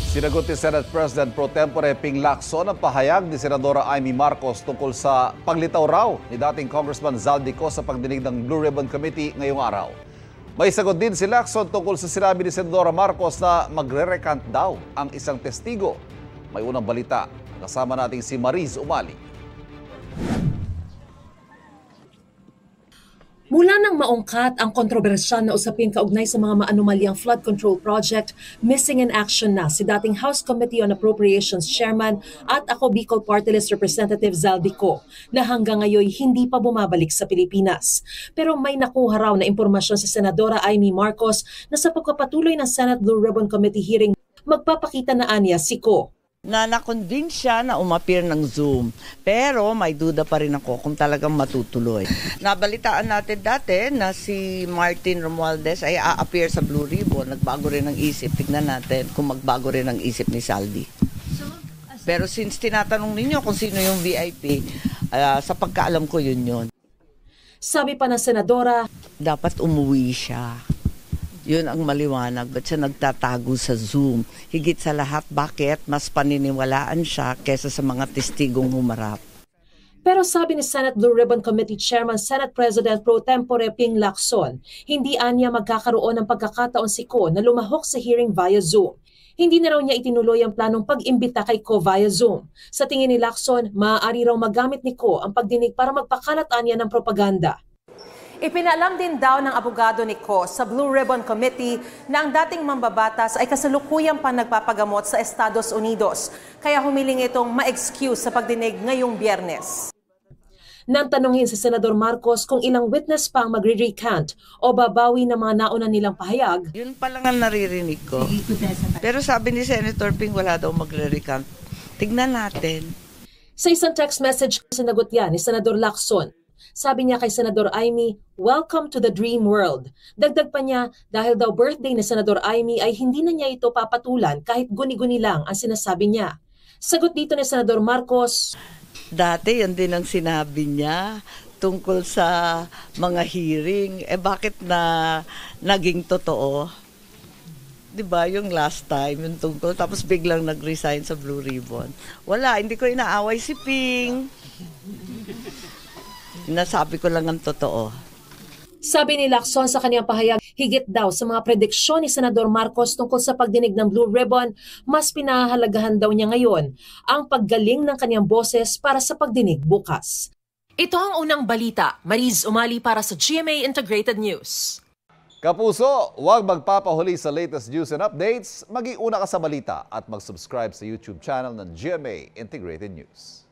Sinagot ni Senate President Pro Tempore Ping Lacson ang pahayag ni Senadora Amy Marcos tungkol sa paglitaw raw ni dating Congressman Zaldico sa pagdinig ng Blue Ribbon Committee ngayong araw. May sagot din si Lacson tungkol sa sinabi ni Senadora Marcos na magre-recant daw ang isang testigo. May unang balita. Kasama natin si Mariz Umali. Mula nang maungkat ang kontrobersyal na usapin kaugnay sa mga maanumalyang flood control project, missing in action na si dating House Committee on Appropriations Chairman at ako Bicol Party List Representative Zaldico na hanggang ngayon hindi pa bumabalik sa Pilipinas. Pero may nakuha raw na impormasyon si Senadora Amy Marcos na sa pagpapatuloy ng Senate Blue Ribbon Committee hearing, magpapakita na aniya si Ko. Na-convince siya na umapir ng Zoom. Pero may duda pa rin ako kung talagang matutuloy. Nabalitaan natin dati na si Martin Romualdez ay a-appear sa Blue Ribbon. Nagbago rin ng isip. Tignan natin kung magbago rin ang isip ni Saldi. Pero since tinatanong ninyo kung sino yung VIP, sa pagkaalam ko yun. Sabi pa ng Senadora, dapat umuwi siya. Yun ang maliwanag. Ba't siya nagtatago sa Zoom? Higit sa lahat, bakit? Mas paniniwalaan siya kesa sa mga testigong humarap. Pero sabi ni Senate Blue Ribbon Committee Chairman Senate President Pro Tempore Ping Lacson, hindi aniya magkakaroon ng pagkakataon si Ko na lumahok sa hearing via Zoom. Hindi na raw niya itinuloy ang planong pag-imbita kay Ko via Zoom. Sa tingin ni Lacson, maaari raw magamit ni Ko ang pagdinig para magpakalat aniya ng propaganda. Ipinalam din daw ng abogado ni Ko sa Blue Ribbon Committee na ang dating mambabatas ay kasalukuyang pa nagpapagamot sa Estados Unidos. Kaya humiling itong ma-excuse sa pagdinig ngayong Biyernes. Nang tanungin si Senador Marcos kung ilang witness pa ang magre-recant o babawi ng mga nauna nilang pahayag. Yun pa lang ang naririnig ko. Pero sabi ni Senator Ping wala daw magre-recant. Tignan natin. Sa isang text message, sinagot yan ni Senador Lacson. Sabi niya kay Senador Amy, "Welcome to the dream world." Dagdag pa niya, dahil daw birthday ni Senador Amy ay hindi na niya ito papatulan kahit guni-guni lang ang sinasabi niya. Sagot dito ni Senador Marcos, dati yan din ang sinabi niya tungkol sa mga hearing. Bakit na naging totoo? Diba yung last time, yung tungkol, tapos biglang nag-resign sa Blue Ribbon. Wala, hindi ko inaaway si Ping. Nasabi ko lang ang totoo. Sabi ni Lacson sa kanyang pahayag, higit daw sa mga prediksyon ni Senador Marcos tungkol sa pagdinig ng Blue Ribbon, mas pinahahalagahan daw niya ngayon ang paggaling ng kanyang boses para sa pagdinig bukas. Ito ang unang balita. Mariz Umali para sa GMA Integrated News. Kapuso, huwag magpapahuli sa latest news and updates. Mag-iuna ka sa balita at mag-subscribe sa YouTube channel ng GMA Integrated News.